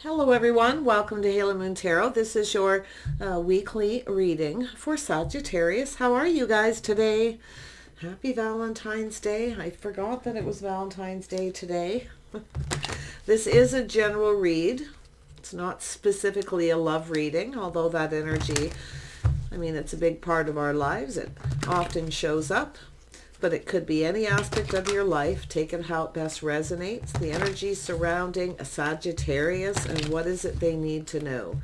Hello everyone, welcome to Halo Moon Tarot. This is your weekly reading for Sagittarius. How are you guys today? Happy Valentine's Day. I forgot that it was Valentine's Day today. This is a general read. It's not specifically a love reading, although that energy, it's a big part of our lives. It often shows up. But it could be any aspect of your life. Take it how it best resonates. The energy surrounding a Sagittarius and what is it they need to know.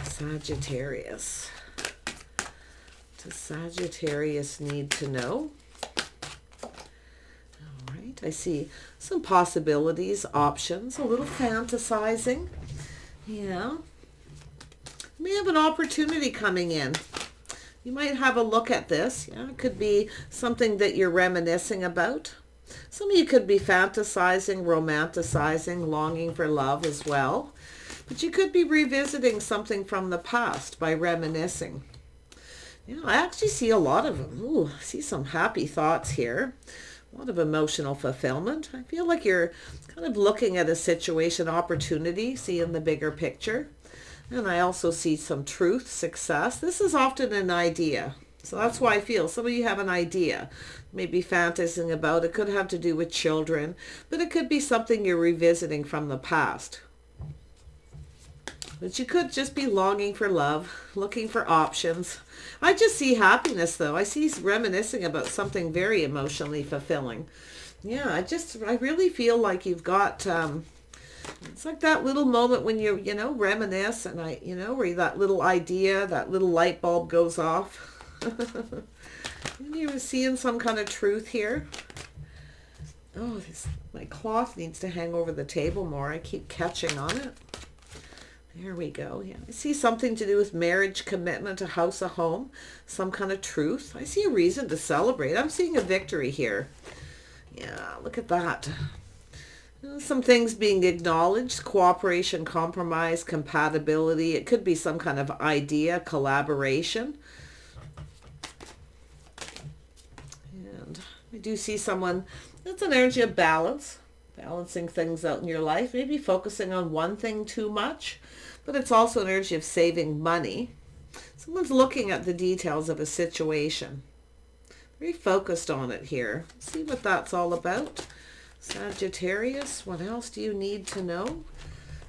Sagittarius. What does Sagittarius need to know? All right. I see some possibilities, options, a little fantasizing. Yeah. You may have an opportunity coming in. You might have a look at this. Yeah, it could be something that you're reminiscing about. Some of you could be fantasizing, romanticizing, longing for love as well. But you could be revisiting something from the past by reminiscing. Yeah, I actually see a lot of them. Ooh, I see some happy thoughts here. A lot of emotional fulfillment. I feel like you're kind of looking at a situation, opportunity, seeing the bigger picture. And I also see some truth, success. This is often an idea. So that's why I feel some of you have an idea, maybe fantasizing about. It could have to do with children, but it could be something you're revisiting from the past. But you could just be longing for love, looking for options. I just see happiness though. I see reminiscing about something very emotionally fulfilling. Yeah, I really feel like you've got... it's like that little moment when you reminisce and where that little idea, that little light bulb goes off. You're seeing some kind of truth here. Oh, my cloth needs to hang over the table more. I keep catching on it. There we go. Yeah, I see something to do with marriage, commitment, a house, a home, some kind of truth. I see a reason to celebrate. I'm seeing a victory here. Yeah, look at that. Some things being acknowledged, cooperation, compromise, compatibility. It could be some kind of idea, collaboration. And I do see someone, that's an energy of balance, balancing things out in your life, maybe focusing on one thing too much, but it's also an energy of saving money. Someone's looking at the details of a situation. Very focused on it here. See what that's all about. Sagittarius, what else do you need to know?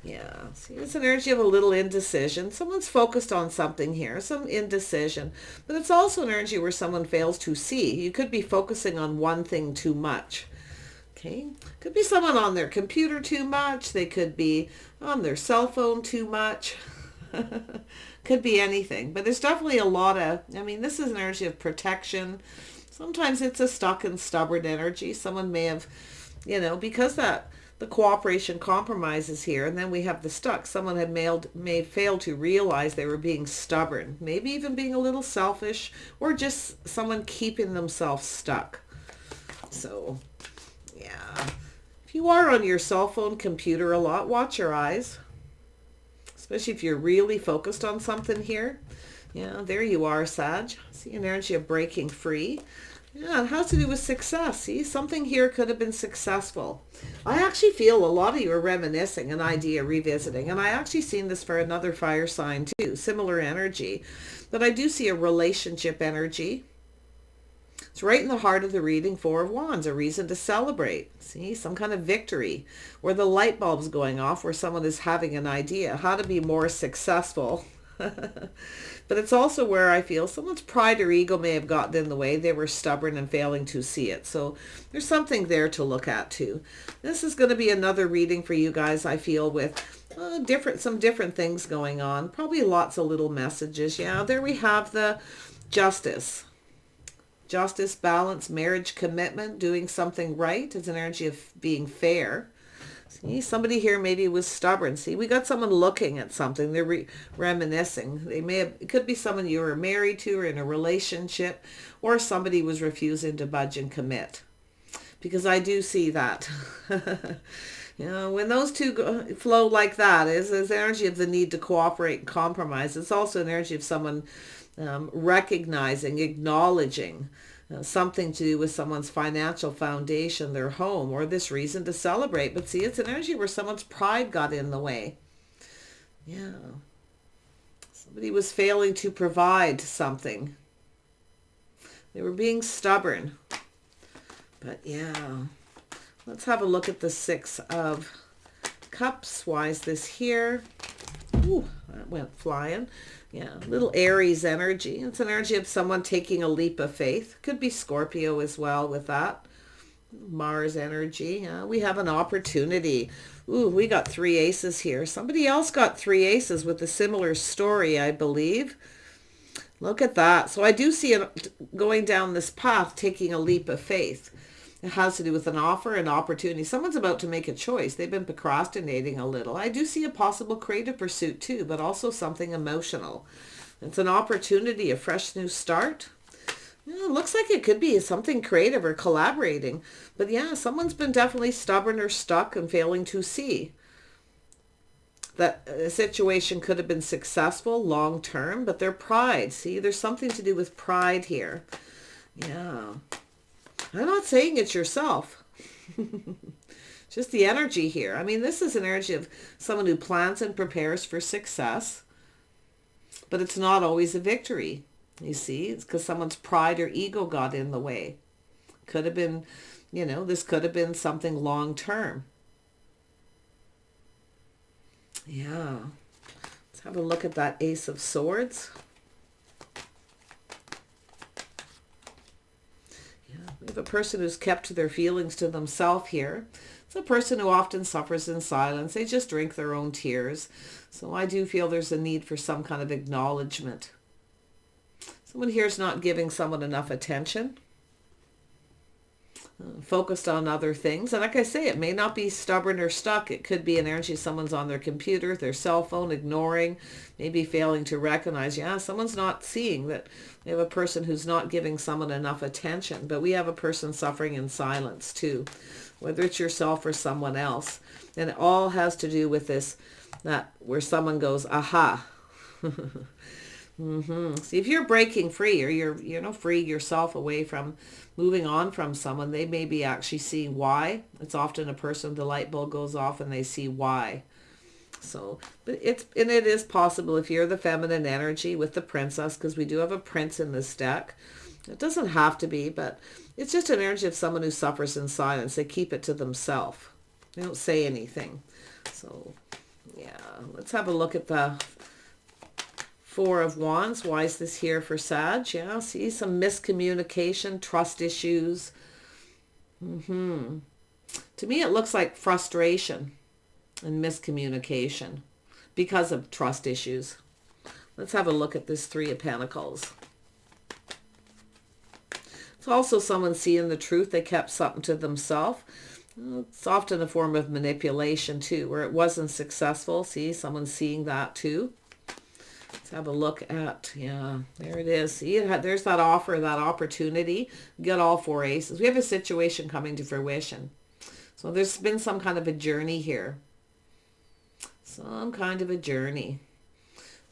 Yeah, see, it's an energy of a little indecision. Someone's focused on something here, some indecision. But it's also an energy where someone fails to see. You could be focusing on one thing too much. Okay, could be someone on their computer too much. They could be on their cell phone too much. Could be anything. But there's definitely a lot of, this is an energy of protection. Sometimes it's a stuck and stubborn energy. Someone may have... because the cooperation compromise is here, and then we have the stuck. Someone may fail to realize they were being stubborn, maybe even being a little selfish, or just someone keeping themselves stuck. So, yeah. If you are on your cell phone, computer a lot, watch your eyes, especially if you're really focused on something here. Yeah, there you are, Sag. See an energy of breaking free. Yeah, it has to do with success. See, something here could have been successful. I actually feel a lot of you are reminiscing, an idea, revisiting. And I actually seen this for another fire sign too, similar energy. But I do see a relationship energy. It's right in the heart of the reading, Four of Wands, a reason to celebrate. See, some kind of victory where the light bulb's going off, where someone is having an idea, how to be more successful. But it's also where I feel someone's pride or ego may have gotten in the way. They were stubborn and failing to see it. So there's something there to look at too. This is going to be another reading for you guys, I feel, with some different things going on. Probably lots of little messages. Yeah, there we have the Justice. Justice, balance, marriage, commitment, doing something right. It's an energy of being fair. See, somebody here maybe was stubborn. See, we got someone looking at something. They're reminiscing. It could be someone you were married to or in a relationship, or somebody was refusing to budge and commit. Because I do see that. When those two flow like that, is energy of the need to cooperate and compromise. It's also an energy of someone recognizing, acknowledging something to do with someone's financial foundation, their home, or this reason to celebrate. But see, it's an energy where someone's pride got in the way. Yeah. Somebody was failing to provide something. They were being stubborn. But yeah. Let's have a look at the Six of Cups. Why is this here? Ooh, that went flying. Yeah, little Aries energy. It's an energy of someone taking a leap of faith. Could be Scorpio as well with that. Mars energy. Yeah, we have an opportunity. Ooh, we got 3 aces here. Somebody else got 3 aces with a similar story, I believe. Look at that. So I do see it going down this path, taking a leap of faith. It has to do with an offer, an opportunity. Someone's about to make a choice. They've been procrastinating a little. I do see a possible creative pursuit too, but also something emotional. It's an opportunity, a fresh new start. Yeah, it looks like it could be something creative or collaborating. But yeah, someone's been definitely stubborn or stuck and failing to see that a situation could have been successful long term, but their pride. See, there's something to do with pride here. Yeah. I'm not saying it's yourself. Just the energy here. I mean, this is an energy of someone who plans and prepares for success, but it's not always a victory. You see, it's because someone's pride or ego got in the way. Could have been, this could have been something long term. Yeah. Let's have a look at that Ace of Swords. We have a person who's kept their feelings to themselves here. It's a person who often suffers in silence. They just drink their own tears. So I do feel there's a need for some kind of acknowledgement. Someone here is not giving someone enough attention. Focused on other things. And like I say, it may not be stubborn or stuck. It could be an energy someone's on their computer, their cell phone, ignoring, maybe failing to recognize. Yeah, someone's not seeing that. We have a person who's not giving someone enough attention. But we have a person suffering in silence too, whether it's yourself or someone else. And it all has to do with this, that where someone goes, aha. See, if you're breaking free, or you're freeing yourself away from moving on from someone, they may be actually seeing why. It's often a person, the light bulb goes off and they see why. So, but it is possible if you're the feminine energy with the princess, because we do have a prince in this deck. It doesn't have to be, but it's just an energy of someone who suffers in silence. They keep it to themselves. They don't say anything. So, yeah, let's have a look at the Four of Wands. Why is this here for Sag? Yeah, see some miscommunication, trust issues. To me, it looks like frustration and miscommunication because of trust issues. Let's have a look at this Three of Pentacles. It's also someone seeing the truth. They kept something to themselves. It's often a form of manipulation too, where it wasn't successful. See, someone's seeing that too. Let's have a look at, yeah, there it is. See, there's that offer, that opportunity. You got all 4 aces. We have a situation coming to fruition. So there's been some kind of a journey here. Some kind of a journey.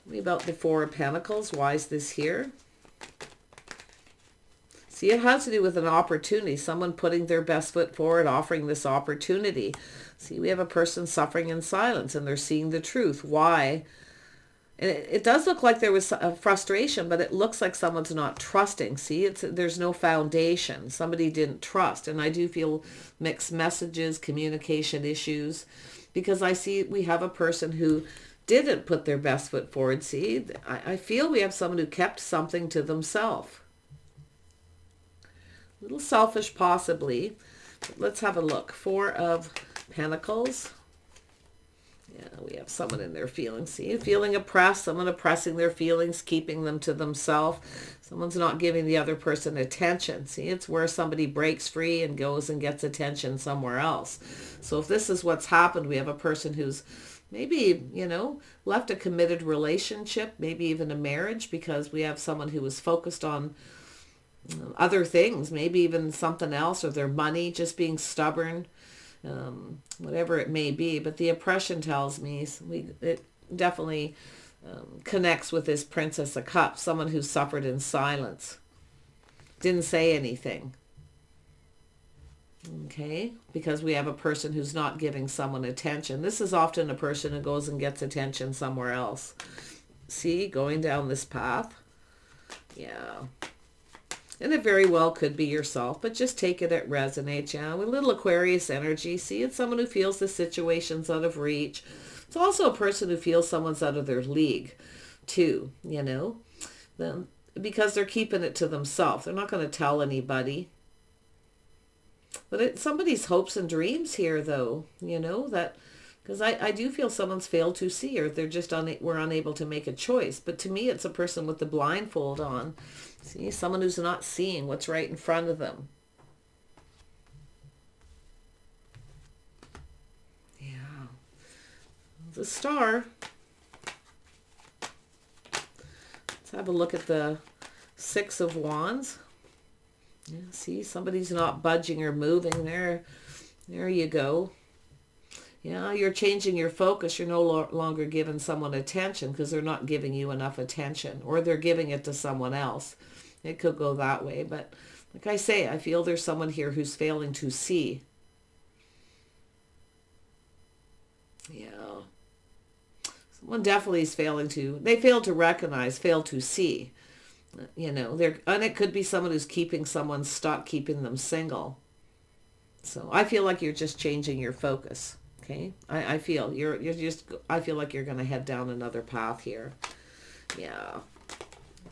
Tell me about the Four of Pentacles. Why is this here? See, it has to do with an opportunity. Someone putting their best foot forward, offering this opportunity. See, we have a person suffering in silence and they're seeing the truth. Why? And it does look like there was a frustration, but it looks like someone's not trusting. See, there's no foundation. Somebody didn't trust. And I do feel mixed messages, communication issues, because I see we have a person who didn't put their best foot forward. See, I feel we have someone who kept something to themselves. A little selfish possibly. But let's have a look. Four of Pentacles. Yeah, we have someone in their feelings. See, feeling oppressed, someone oppressing their feelings, keeping them to themselves. Someone's not giving the other person attention. See, it's where somebody breaks free and goes and gets attention somewhere else. So if this is what's happened, we have a person who's maybe, left a committed relationship, maybe even a marriage, because we have someone who was focused on other things, maybe even something else, or their money, just being stubborn. Whatever it may be, but the oppression tells me it definitely connects with this Princess of Cups, someone who suffered in silence. didn't say anything. Okay, because we have a person who's not giving someone attention. This is often a person who goes and gets attention somewhere else. See, going down this path. Yeah. And it very well could be yourself, but just take it at resonates. Yeah, with a little Aquarius energy. See, it's someone who feels the situation's out of reach. It's also a person who feels someone's out of their league, too, you know, because they're keeping it to themselves. They're not going to tell anybody. But it's somebody's hopes and dreams here, though, you know, that because I do feel someone's failed to see, or they're just were unable to make a choice. But to me, it's a person with the blindfold on. See, someone who's not seeing what's right in front of them. Yeah. The Star. Let's have a look at the Six of Wands. Yeah, see, somebody's not budging or moving there. There you go. Yeah, you're changing your focus. You're no longer giving someone attention because they're not giving you enough attention, or they're giving it to someone else. It could go that way. But like I say, I feel there's someone here who's failing to see. Yeah. Someone definitely is failing to, they fail to recognize, fail to see. You know, and it could be someone who's keeping someone stuck, keeping them single. So I feel like you're just changing your focus. Okay, I feel I feel like you're going to head down another path here. Yeah.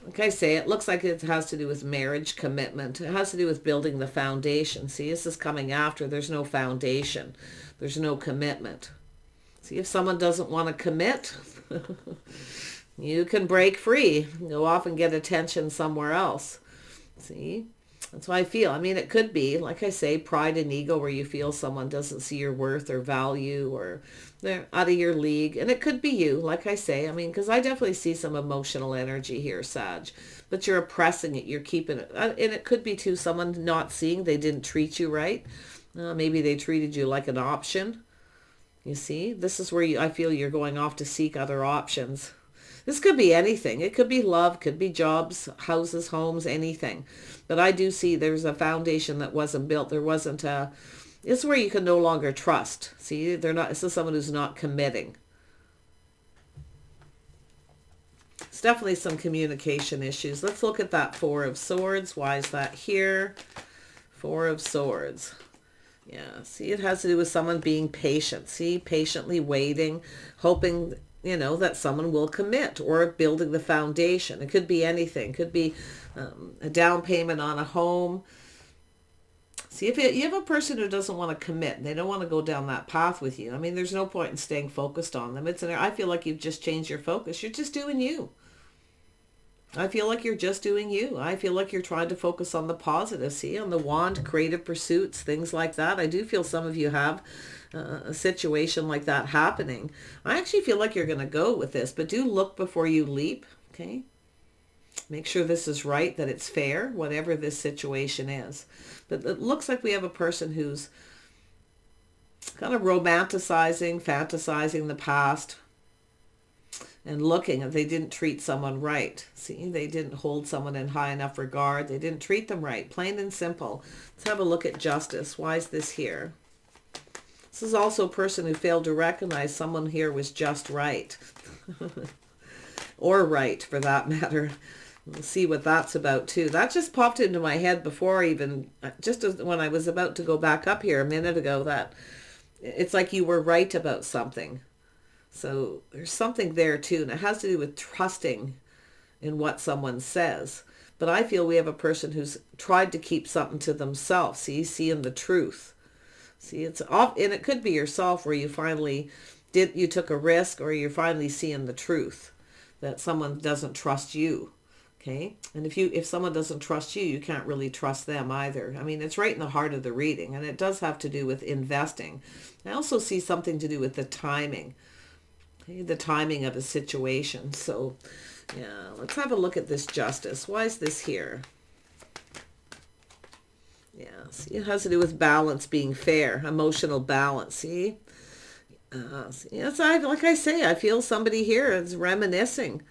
Like I say, it looks like it has to do with marriage, commitment. It has to do with building the foundation. See, this is coming after. There's no foundation. There's no commitment. See, if someone doesn't want to commit, you can break free. Go off and get attention somewhere else. See? That's why I feel. I mean, it could be, like I say, pride and ego, where you feel someone doesn't see your worth or value, or they're out of your league. And it could be you, like I say. I mean, because I definitely see some emotional energy here, Sag. But you're oppressing it. You're keeping it. And it could be, too, someone not seeing they didn't treat you right. Maybe they treated you like an option. You see? This is where I feel you're going off to seek other options. This could be anything. It could be love, could be jobs, houses, homes, anything. But I do see there's a foundation that wasn't built. There wasn't a... It's where you can no longer trust. See, this is someone who's not committing. It's definitely some communication issues. Let's look at that Four of Swords. Why is that here? Four of Swords. Yeah, see, it has to do with someone being patient. See, patiently waiting, hoping, you know, that someone will commit, or building the foundation. It could be anything. It could be a down payment on a home. See, if you have a person who doesn't want to commit, and they don't want to go down that path with you, I mean, there's no point in staying focused on them. I feel like you've just changed your focus. You're just doing you. I feel like you're just doing you. I feel like you're trying to focus on the positive. See, on the wand, creative pursuits, things like that. I do feel some of you have a situation like that happening. I actually feel like you're going to go with this, but do look before you leap, okay? Make sure this is right, that it's fair, whatever this situation is. But it looks like we have a person who's kind of romanticizing, fantasizing the past, and looking if they didn't treat someone right. See, they didn't hold someone in high enough regard. They didn't treat them right, plain and simple. Let's have a look at justice. Why is this here? This is also a person who failed to recognize someone here was just right. Or right, for that matter. We'll see what that's about, too. That just popped into my head before even, just when I was about to go back up here a minute ago, that it's like you were right about something. So there's something there, too. And it has to do with trusting in what someone says. But I feel we have a person who's tried to keep something to themselves. See, seeing the truth. See, it's off, and it could be yourself, where you finally you took a risk, or you're finally seeing the truth that someone doesn't trust you. Okay, and if someone doesn't trust you, you can't really trust them either. I mean, it's right in the heart of the reading, and it does have to do with investing. I also see something to do with the timing. Okay, the timing of a situation. So, yeah, let's have a look at this justice. Why is this here? Yeah, see, it has to do with balance, being fair, emotional balance. See, yes, like I say, I feel somebody here is reminiscing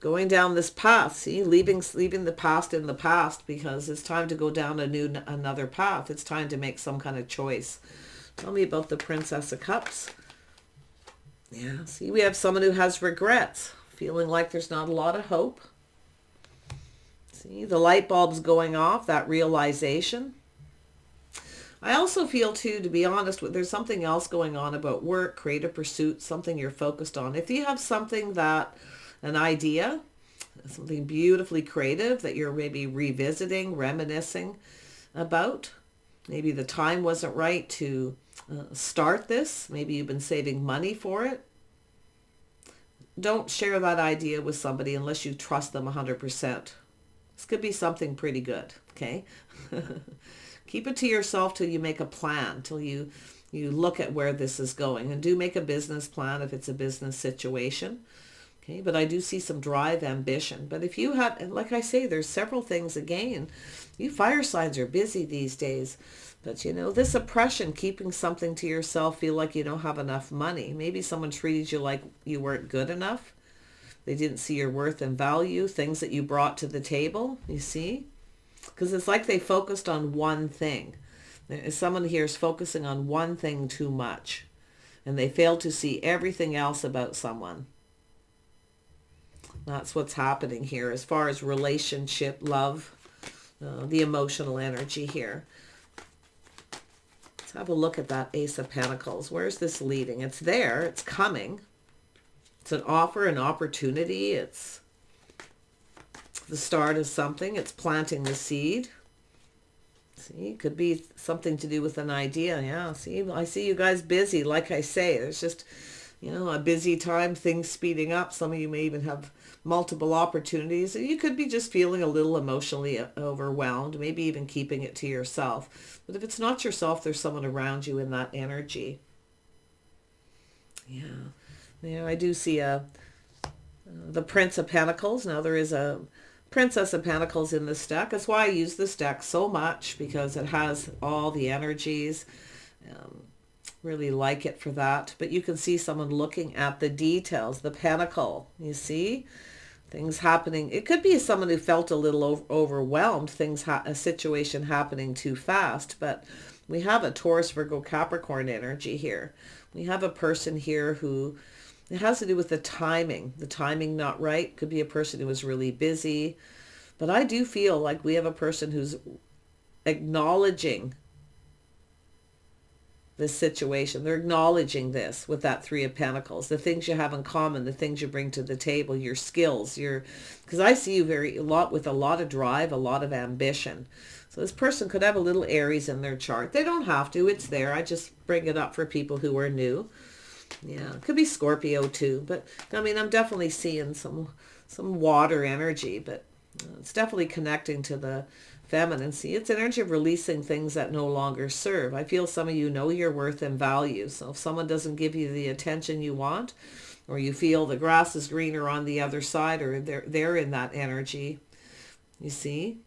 going down this path. See, leaving the past in the past, because it's time to go down another path. It's time to make some kind of choice. Tell me about the Princess of Cups. Yeah, see, we have someone who has regrets, feeling like there's not a lot of hope. See, the light bulb's going off, that realization. I also feel too, to be honest, there's something else going on about work, creative pursuit, something you're focused on. If you have something an idea, something beautifully creative that you're maybe revisiting, reminiscing about, maybe the time wasn't right to start this. Maybe you've been saving money for it. Don't share that idea with somebody unless you trust them 100%. This could be something pretty good, okay? Keep it to yourself till you make a plan, till you look at where this is going. And do make a business plan if it's a business situation. Okay, but I do see some drive, ambition. But if you have, and like I say, there's several things again. You fire signs are busy these days. But you know, this oppression, keeping something to yourself, feel like you don't have enough money. Maybe someone treated you like you weren't good enough. They didn't see your worth and value, things that you brought to the table, you see? Because it's like they focused on one thing. Someone here is focusing on one thing too much. And they fail to see everything else about someone. That's what's happening here as far as relationship, love, the emotional energy here. Let's have a look at that Ace of Pentacles. Where's this leading? It's there. It's coming. It's an offer, an opportunity. It's the start of something. It's planting the seed. See, it could be something to do with an idea. Yeah, see, I see you guys busy. Like I say, there's just, you know, a busy time, things speeding up. Some of you may even have multiple opportunities. You could be just feeling a little emotionally overwhelmed, maybe even keeping it to yourself. But if it's not yourself, there's someone around you in that energy. Yeah. Yeah, I do see the Prince of Pentacles. Now there is a Princess of Pentacles in this deck. That's why I use this deck so much, because it has all the energies. Really like it for that. But you can see someone looking at the details, the pentacle, you see? Things happening. It could be someone who felt a little overwhelmed, a situation happening too fast. But we have a Taurus, Virgo, Capricorn energy here. We have a person here who, it has to do with the timing not right. Could be a person who was really busy. But I do feel like we have a person who's acknowledging this situation. They're acknowledging this with that Three of Pentacles, the things you have in common, the things you bring to the table, your skills, because I see you with a lot of drive, a lot of ambition. So this person could have a little Aries in their chart. They don't have to, it's there. I just bring it up for people who are new. Yeah, it could be Scorpio too, but I mean, I'm definitely seeing some water energy, but it's definitely connecting to the feminine. See, it's energy of releasing things that no longer serve. I feel some of you know your worth and value. So if someone doesn't give you the attention you want, or you feel the grass is greener on the other side, or they're in that energy, you see,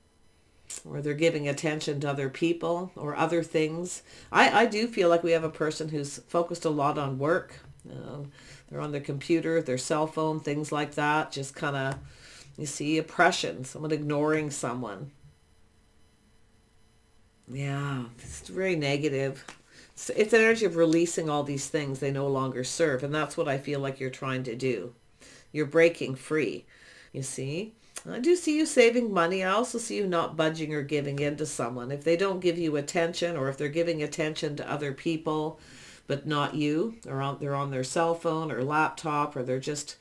or they're giving attention to other people or other things. I do feel like we have a person who's focused a lot on work. They're on their computer, their cell phone, things like that. Just kind of, you see, oppression, someone ignoring someone. Yeah, it's very negative. It's energy of releasing all these things they no longer serve. And that's what I feel like you're trying to do. You're breaking free, you see. I do see you saving money. I also see you not budging or giving in to someone. If they don't give you attention, or if they're giving attention to other people, but not you, or they're on their cell phone or laptop, or they're just,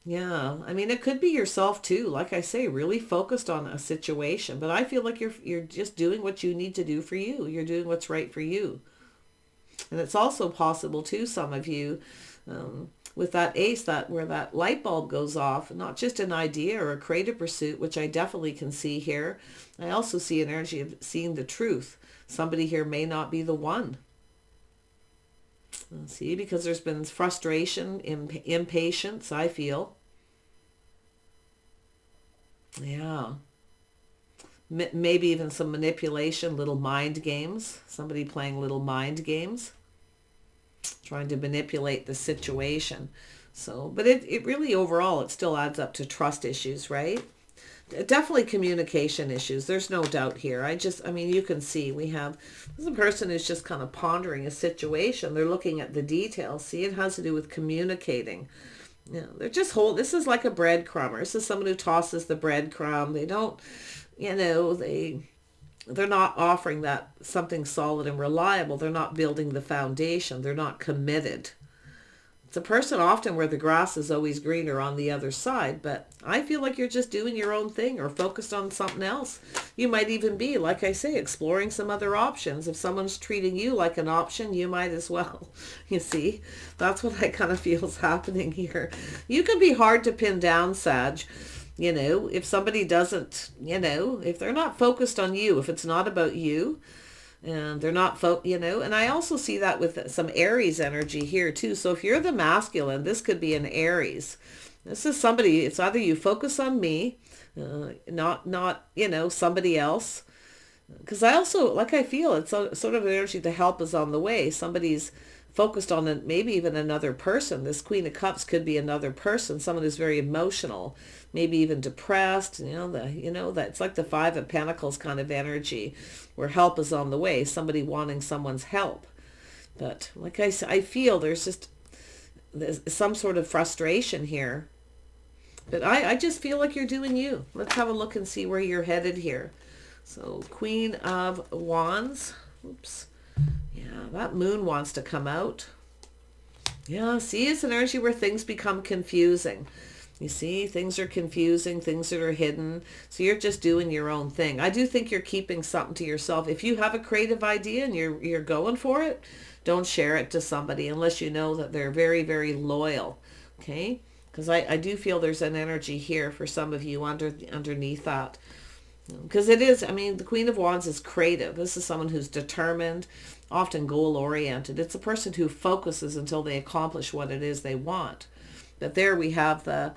yeah, I mean, it could be yourself too. Like I say, really focused on a situation. But I feel like you're just doing what you need to do for you. You're doing what's right for you. And it's also possible too, some of you, with that ace, where that light bulb goes off, not just an idea or a creative pursuit, which I definitely can see here. I also see an energy of seeing the truth. Somebody here may not be the one. See, because there's been frustration, impatience, I feel. Yeah. Maybe even some manipulation, little mind games. Somebody playing little mind games, trying to manipulate the situation. So, but it really overall, it still adds up to trust issues, right? Definitely communication issues. There's no doubt here. I mean, you can see this is a person who's just kind of pondering a situation. They're looking at the details. See, it has to do with communicating. Yeah, they're just this is like a breadcrumber. This is someone who tosses the breadcrumb. They don't, they're not offering that something solid and reliable. They're not building the foundation. They're not committed. It's a person often where the grass is always greener on the other side, but I feel like you're just doing your own thing or focused on something else. You might even be, like I say, exploring some other options. If someone's treating you like an option, you might as well. You see, that's what I kind of feel is happening here. You can be hard to pin down, Sag. If somebody doesn't, if they're not focused on you, if it's not about you, and they're not, and I also see that with some Aries energy here too. So if you're the masculine, this could be an Aries. This is somebody, it's either you focus on me, not somebody else. Because I also, I feel it's sort of an energy, the help is on the way. Somebody's focused on maybe even another person. This Queen of Cups could be another person, someone who's very emotional, maybe even depressed. That it's like the Five of Pentacles kind of energy, where help is on the way. Somebody wanting someone's help, but like I said, I feel there's some sort of frustration here. But I just feel like you're doing you. Let's have a look and see where you're headed here. So Queen of Wands. Oops. Yeah, that moon wants to come out. Yeah, see, it's an energy where things become confusing. You see, things are confusing, things that are hidden. So you're just doing your own thing. I do think you're keeping something to yourself. If you have a creative idea and you're going for it, don't share it to somebody unless you know that they're very, very loyal. Okay? Because I do feel there's an energy here for some of you underneath that. Because it is, the Queen of Wands is creative. This is someone who's determined, often goal-oriented. It's a person who focuses until they accomplish what it is they want. But there we have the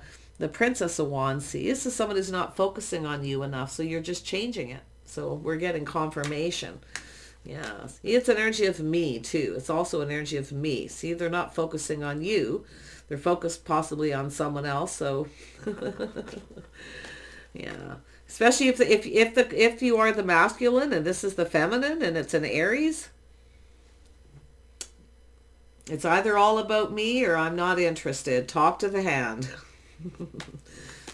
Princess of Wands. See, this is someone who's not focusing on you enough, so you're just changing it. So we're getting confirmation. Yeah, see, it's an energy of me, too. It's also an energy of me. See, they're not focusing on you. They're focused possibly on someone else, so... yeah. Especially if you are the masculine and this is the feminine and it's an Aries, it's either all about me or I'm not interested. Talk to the hand.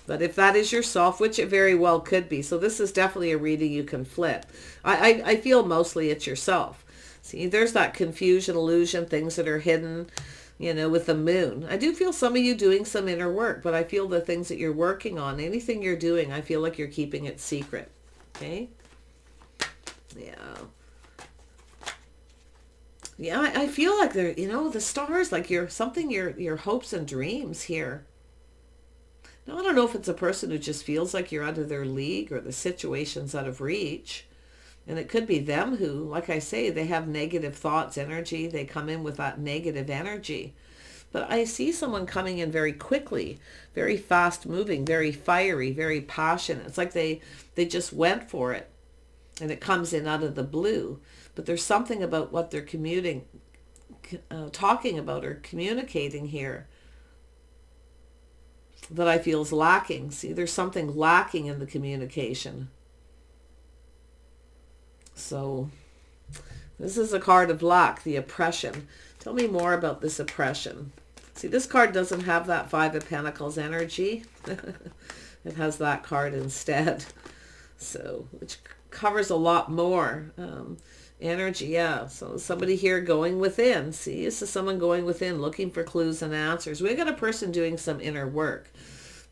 But if that is yourself, which it very well could be, so this is definitely a reading you can flip. I feel mostly it's yourself. See, there's that confusion, illusion, things that are hidden, with the moon. I do feel some of you doing some inner work, but I feel the things that you're working on, anything you're doing, I feel like you're keeping it secret. Okay? Yeah. Yeah, I feel like they're, the stars, like your hopes and dreams here. Now, I don't know if it's a person who just feels like you're out of their league or the situation's out of reach. And it could be them who, like I say, they have negative thoughts, energy. They come in with that negative energy. But I see someone coming in very quickly, very fast moving, very fiery, very passionate. It's like they just went for it. And it comes in out of the blue. But there's something about what they're talking about or communicating here that I feel is lacking. See, there's something lacking in the communication. So this is a card of lack, the oppression. Tell me more about this oppression. See, this card doesn't have that Five of Pentacles energy. It has that card instead. So, which covers a lot more energy. Yeah, so somebody here going within. See, this is someone going within, looking for clues and answers. We got a person doing some inner work.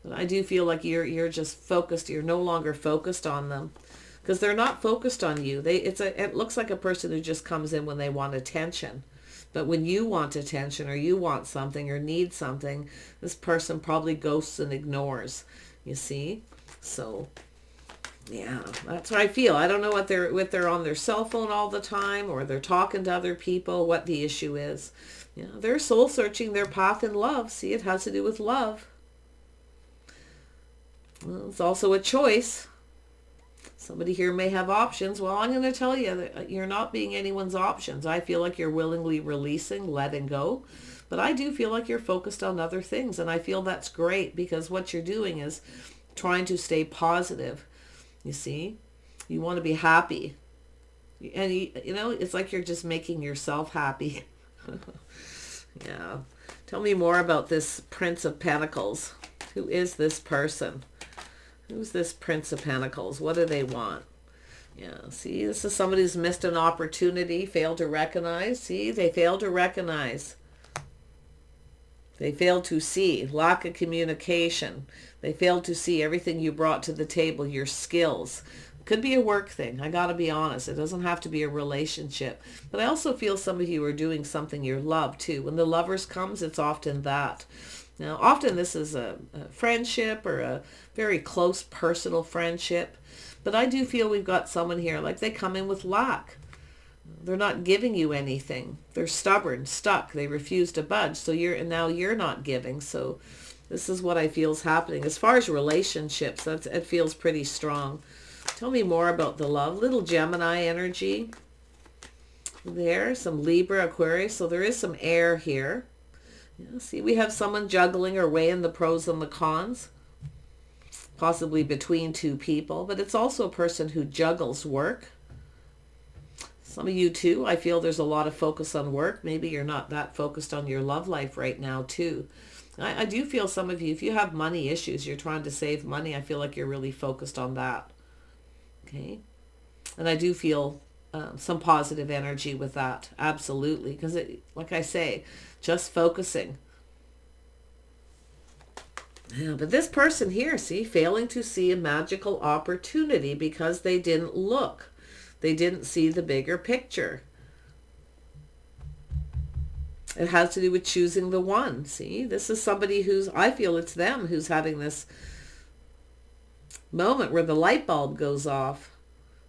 But I do feel like you're just focused. You're no longer focused on them. Because they're not focused on you. It looks like a person who just comes in when they want attention. But when you want attention or you want something or need something, this person probably ghosts and ignores. You see? So, yeah, that's what I feel. I don't know if they're on their cell phone all the time or they're talking to other people, what the issue is. They're soul searching their path in love. See, it has to do with love. Well, it's also a choice. Somebody here may have options. Well, I'm going to tell you that you're not being anyone's options. I feel like you're willingly releasing, letting go. But I do feel like you're focused on other things, and I feel that's great, because what you're doing is trying to stay positive. You see, you want to be happy, and you know, it's like you're just making yourself happy. Yeah. Tell me more about this Prince of Pentacles. Who is this person? Who's this Prince of Pentacles? What do they want? Yeah, see, this is somebody who's missed an opportunity, failed to recognize. See, they failed to recognize. They failed to see. Lack of communication. They failed to see everything you brought to the table, your skills. Could be a work thing. I got to be honest. It doesn't have to be a relationship. But I also feel some of you are doing something you love too. When the Lovers comes, it's often that. Now, often this is a friendship or a very close personal friendship. But I do feel we've got someone here, like they come in with lack. They're not giving you anything. They're stubborn, stuck. They refuse to budge. So now you're not giving. So this is what I feel is happening. As far as relationships, it feels pretty strong. Tell me more about the love. Little Gemini energy there. Some Libra, Aquarius. So there is some air here. Yeah, see, we have someone juggling or weighing the pros and the cons. Possibly between two people. But it's also a person who juggles work. Some of you too, I feel there's a lot of focus on work. Maybe you're not that focused on your love life right now too. I do feel some of you, if you have money issues, you're trying to save money, I feel like you're really focused on that. Okay. And I do feel some positive energy with that. Absolutely. Because like I say, just focusing. Yeah, but this person here, see, failing to see a magical opportunity because they didn't look. They didn't see the bigger picture. It has to do with choosing the one. See, this is somebody who's, I feel it's them who's having this moment where the light bulb goes off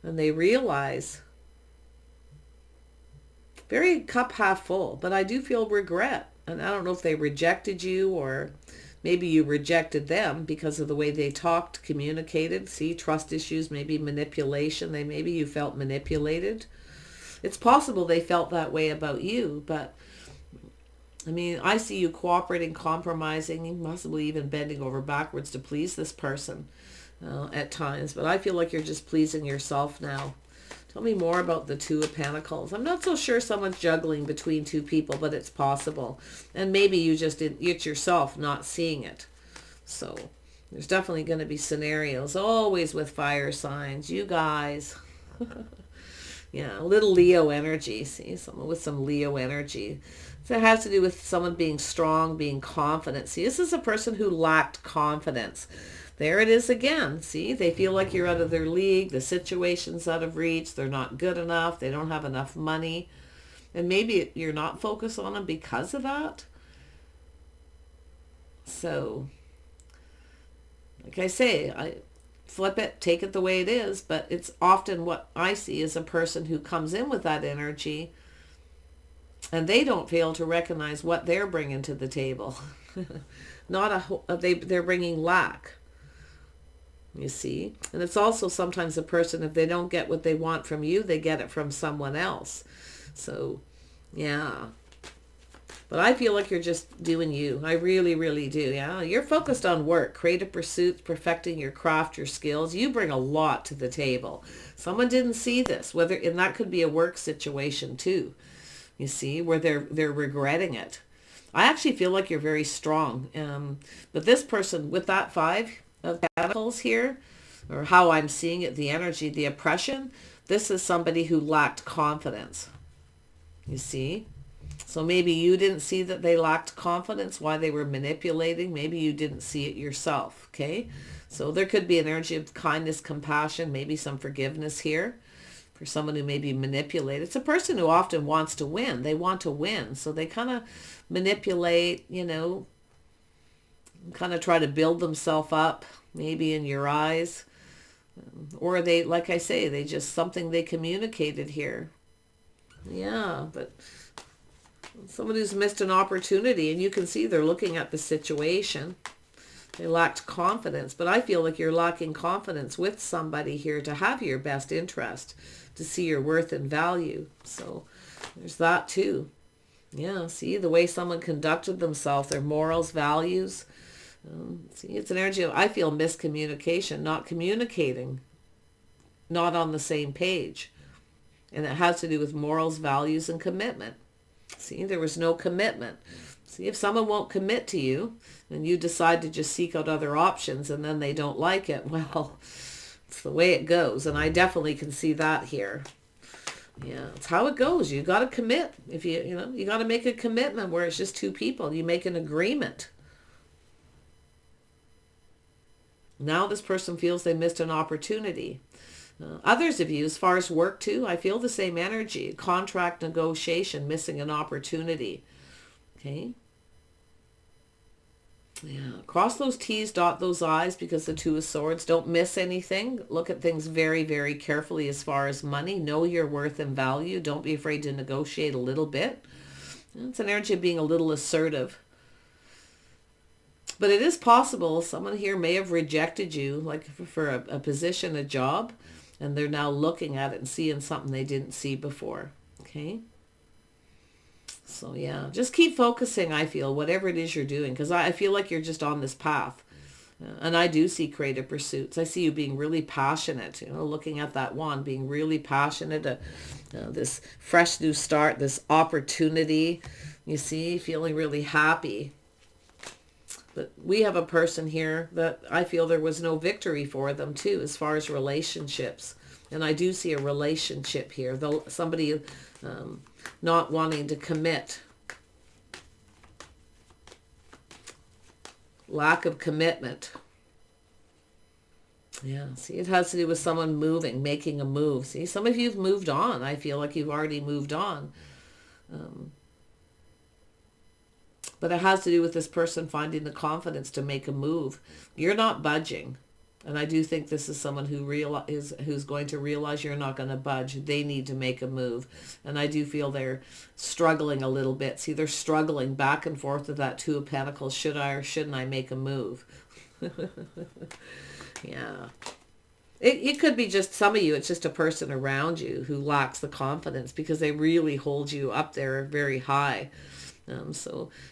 and they realize. Very cup half full, but I do feel regret. And I don't know if they rejected you or maybe you rejected them because of the way they talked, communicated. See, trust issues, maybe manipulation. Maybe you felt manipulated. It's possible they felt that way about you, but I mean, I see you cooperating, compromising, possibly even bending over backwards to please this person at times. But I feel like you're just pleasing yourself now. Tell me more about the Two of Pentacles. I'm not so sure someone's juggling between two people, but it's possible. And maybe it's yourself not seeing it. So there's definitely going to be scenarios, always with fire signs. You guys. Yeah, a little Leo energy. See, someone with some Leo energy. So it has to do with someone being strong, being confident. See, this is a person who lacked confidence. There it is again. See, they feel like you're out of their league. The situation's out of reach. They're not good enough. They don't have enough money. And maybe you're not focused on them because of that. So, like I say, I flip it, take it the way it is. But it's often what I see is a person who comes in with that energy and they don't fail to recognize what they're bringing to the table. They're bringing lack. You see, and it's also sometimes a person, if they don't get what they want from you, they get it from someone else. So, yeah. But I feel like you're just doing you. I really, really do. Yeah. You're focused on work, creative pursuits, perfecting your craft, your skills. You bring a lot to the table. Someone didn't see this, and that could be a work situation too. You see, where they're regretting it. I actually feel like you're very strong. But this person with that Five of Pentacles here, or how I'm seeing it, the energy, the oppression, this is somebody who lacked confidence. You see? So maybe you didn't see that they lacked confidence, why they were manipulating. Maybe you didn't see it yourself, okay? So there could be an energy of kindness, compassion, maybe some forgiveness here for someone who may be manipulated. It's a person who often wants to win. They want to win. So they kind of manipulate, kind of try to build themselves up, maybe in your eyes. Or they, like I say, they just something they communicated here. Yeah, but someone who's missed an opportunity, and you can see they're looking at the situation. They lacked confidence, but I feel like you're lacking confidence with somebody here to have your best interest, to see your worth and value. So there's that too. Yeah, see, the way someone conducted themselves, their morals, values. See, it's an energy of, I feel, miscommunication, not communicating, not on the same page. And it has to do with morals, values, and commitment. See, there was no commitment. See, if someone won't commit to you and you decide to just seek out other options and then they don't like it, well, it's the way it goes. And I definitely can see that here. Yeah, it's how it goes. You got to commit. If you got to make a commitment where it's just two people. You make an agreement. Now this person feels they missed an opportunity. Others of you, as far as work too, I feel the same energy. Contract negotiation, missing an opportunity. Okay. Yeah, cross those T's, dot those I's, because the Two of Swords. Don't miss anything. Look at things very, very carefully as far as money. Know your worth and value. Don't be afraid to negotiate a little bit. It's an energy of being a little assertive. But it is possible someone here may have rejected you, like for a position, a job, and they're now looking at it and seeing something they didn't see before. Okay? So yeah, just keep focusing, I feel, whatever it is you're doing, because I feel like you're just on this path. And I do see creative pursuits. I see you being really passionate, looking at that wand, being really passionate, this fresh new start, this opportunity, you see, feeling really happy. But we have a person here that I feel there was no victory for them too, as far as relationships. And I do see a relationship here, though somebody not wanting to commit. Lack of commitment. Yeah, see, it has to do with someone moving, making a move. See, some of you have moved on. I feel like you've already moved on. But it has to do with this person finding the confidence to make a move. You're not budging. And I do think this is someone who's going to realize you're not going to budge. They need to make a move. And I do feel they're struggling a little bit. See, they're struggling back and forth with that Two of Pentacles. Should I or shouldn't I make a move? Yeah. It could be just some of you. It's just a person around you who lacks the confidence because they really hold you up there very high. And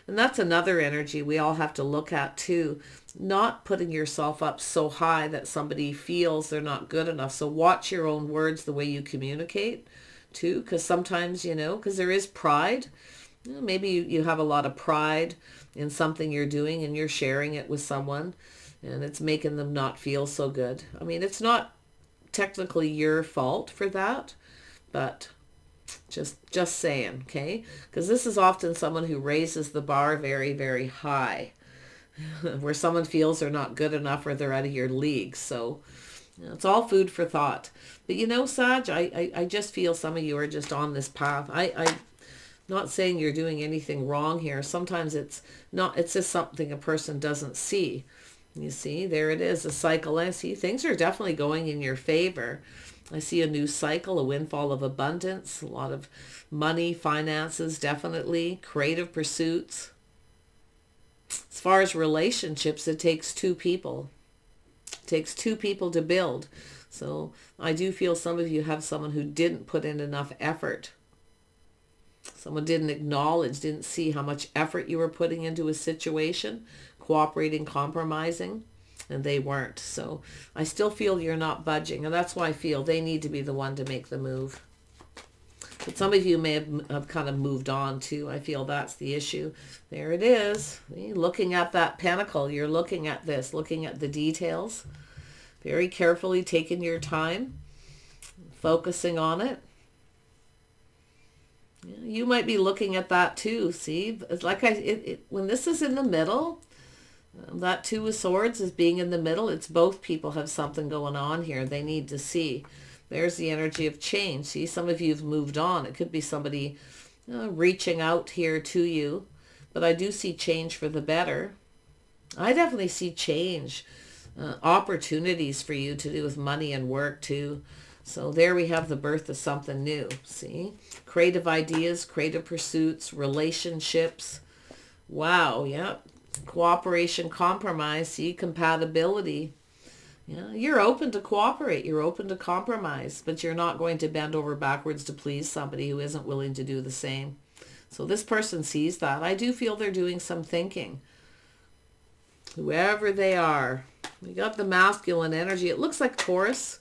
that's another energy we all have to look at too. Not putting yourself up so high that somebody feels they're not good enough. So watch your own words, the way you communicate too, because sometimes, because there is pride. Maybe you have a lot of pride in something you're doing and you're sharing it with someone and it's making them not feel so good. I mean, it's not technically your fault for that, but just saying, okay? Because this is often someone who raises the bar very, very high, where someone feels they're not good enough or they're out of your league. So it's all food for thought. But Sag, I just feel some of you are just on this path. I'm not saying you're doing anything wrong here. Sometimes it's just something a person doesn't see. You see, there it is, a cycle. I see things are definitely going in your favor. I see a new cycle, a windfall of abundance, a lot of money, finances, definitely, creative pursuits. As far as relationships, it takes two people. It takes two people to build. So I do feel some of you have someone who didn't put in enough effort. Someone didn't acknowledge, didn't see how much effort you were putting into a situation, cooperating, compromising. And they weren't. So I still feel you're not budging. And that's why I feel they need to be the one to make the move. But some of you may have kind of moved on too. I feel that's the issue. There it is. Looking at that pentacle. You're looking at this. Looking at the details. Very carefully taking your time. Focusing on it. You might be looking at that too. See? It's like when this is in the middle... That Two of Swords is being in the middle. It's both people have something going on here they need to see. There's the energy of change. See, some of you have moved on. It could be somebody reaching out here to you. But I do see change for the better. I definitely see change. Opportunities for you to do with money and work too. So there we have the birth of something new. See? Creative ideas, creative pursuits, relationships. Wow, yeah. Cooperation, compromise, see, compatibility. Yeah, you're open to cooperate. You're open to compromise, but you're not going to bend over backwards to please somebody who isn't willing to do the same. So this person sees that. I do feel they're doing some thinking. Whoever they are. We got the masculine energy. It looks like Taurus,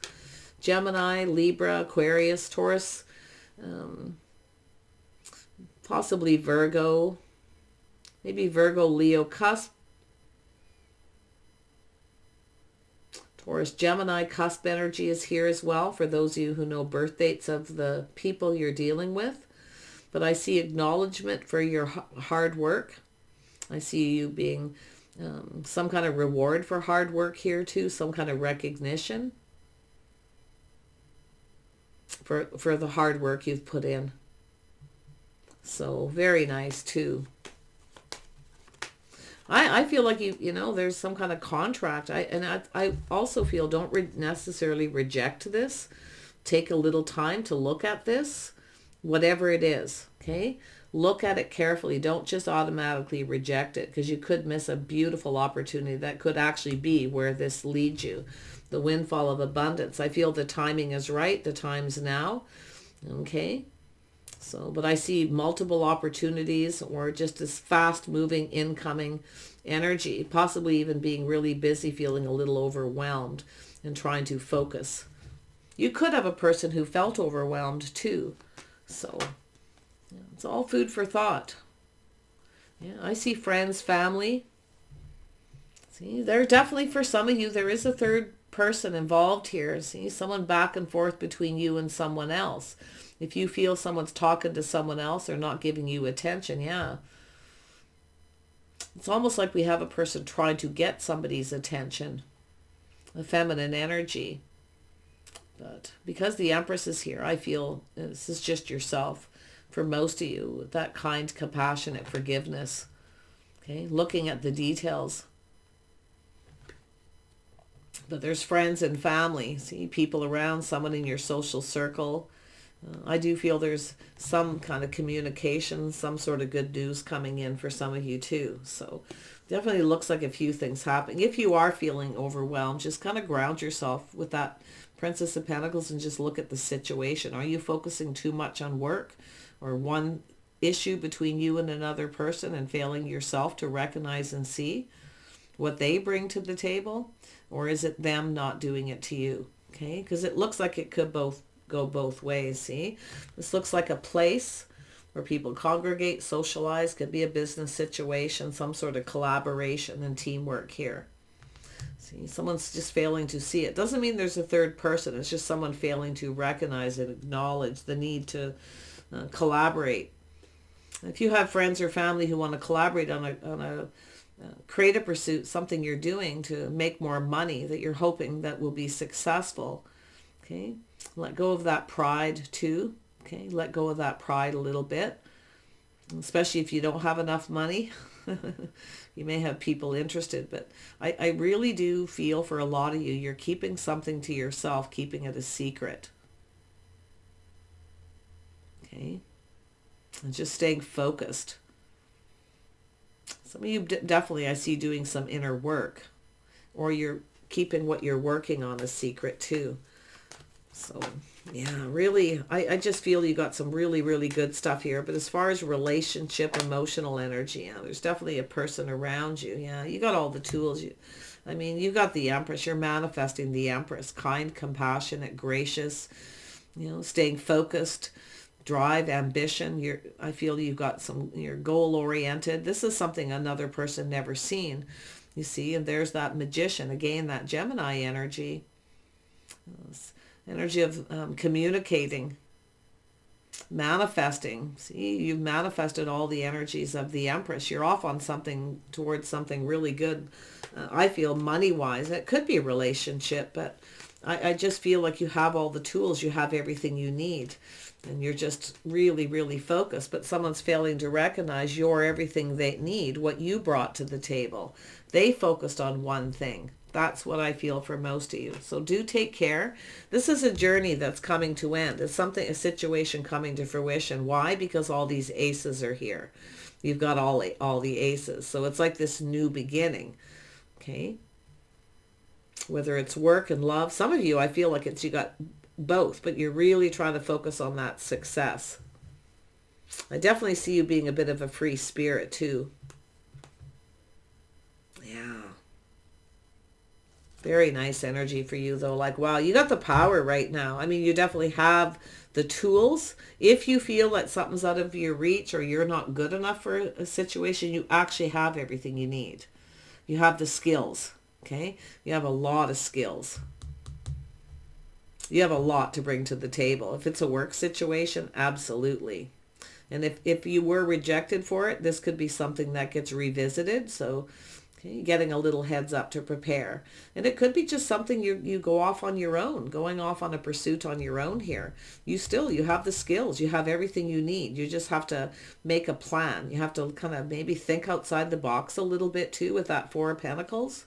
Gemini, Libra, Aquarius, Taurus, possibly Virgo, maybe Virgo, Leo, cusp, Taurus, Gemini, cusp energy is here as well for those of you who know birth dates of the people you're dealing with. But I see acknowledgement for your hard work. I see you being some kind of reward for hard work here too, some kind of recognition for the hard work you've put in. So very nice too. I feel like you know there's some kind of contract. I also feel don't necessarily reject this. Take a little time to look at this, whatever it is. Okay, look at it carefully. Don't just automatically reject it, because you could miss a beautiful opportunity that could actually be where this leads you. The windfall of abundance. I feel the timing is right. The time's now. Okay. So, but I see multiple opportunities, or just this fast moving incoming energy, possibly even being really busy, feeling a little overwhelmed and trying to focus. You could have a person who felt overwhelmed too. So yeah, it's all food for thought. Yeah, I see friends, family. See, there definitely for some of you, there is a third person involved here. See, someone back and forth between you and someone else. If you feel someone's talking to someone else or not giving you attention, yeah. It's almost like we have a person trying to get somebody's attention. A feminine energy. But because the Empress is here, I feel this is just yourself. For most of you, that kind, compassionate forgiveness. Okay, looking at the details. But there's friends and family. See, people around, someone in your social circle. I do feel there's some kind of communication, some sort of good news coming in for some of you too. So definitely looks like a few things happening. If you are feeling overwhelmed, just kind of ground yourself with that Princess of Pentacles and just look at the situation. Are you focusing too much on work or one issue between you and another person and failing yourself to recognize and see what they bring to the table? Or is it them not doing it to you? Okay, because it looks like it could go both ways. See, this looks like a place where people congregate, socialize. Could be a business situation, some sort of collaboration and teamwork here. See, someone's just failing to see it. Doesn't mean there's a third person. It's just someone failing to recognize and acknowledge the need to collaborate. If you have friends or family who want to collaborate on a creative pursuit, something you're doing to make more money that you're hoping that will be successful, okay, let go of that pride too. Okay, let go of that pride a little bit, especially if you don't have enough money. You may have people interested, but I really do feel for a lot of you, you're keeping something to yourself, keeping it a secret. Okay, and just staying focused. Some of you definitely I see doing some inner work, or you're keeping what you're working on a secret too. So yeah, really, I just feel you got some really, really good stuff here. But as far as relationship, emotional energy, yeah, there's definitely a person around you. Yeah, you got all the tools. I mean, you got the Empress. You're manifesting the Empress. Kind, compassionate, gracious, staying focused, drive, ambition. I feel you've got you're goal oriented. This is something another person never seen. You see, and there's that Magician. Again, that Gemini energy. Energy of communicating, manifesting. See, you've manifested all the energies of the Empress. You're off on something, towards something really good. I feel money-wise. It could be a relationship, but I just feel like you have all the tools. You have everything you need. And you're just really, really focused. But someone's failing to recognize you're everything they need, what you brought to the table. They focused on one thing. That's what I feel for most of you. So do take care. This is a journey that's coming to end. It's a situation coming to fruition. Why? Because all these aces are here. You've got all the aces. So it's like this new beginning. Okay? Whether it's work and love. Some of you, I feel like you got both, but you're really trying to focus on that success. I definitely see you being a bit of a free spirit too. Yeah. Very nice energy for you though. Like, wow, you got the power right now. I mean, you definitely have the tools. If you feel that something's out of your reach or you're not good enough for a situation, you actually have everything you need. You have the skills, okay? You have a lot of skills. You have a lot to bring to the table. If it's a work situation, absolutely. And if you were rejected for it, this could be something that gets revisited. So okay, getting a little heads up to prepare. And it could be just something you go off on your own, going off on a pursuit on your own here. You have the skills. You have everything you need. You just have to make a plan. You have to kind of maybe think outside the box a little bit too with that Four of Pentacles.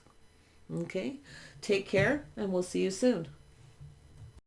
Okay, take care and we'll see you soon.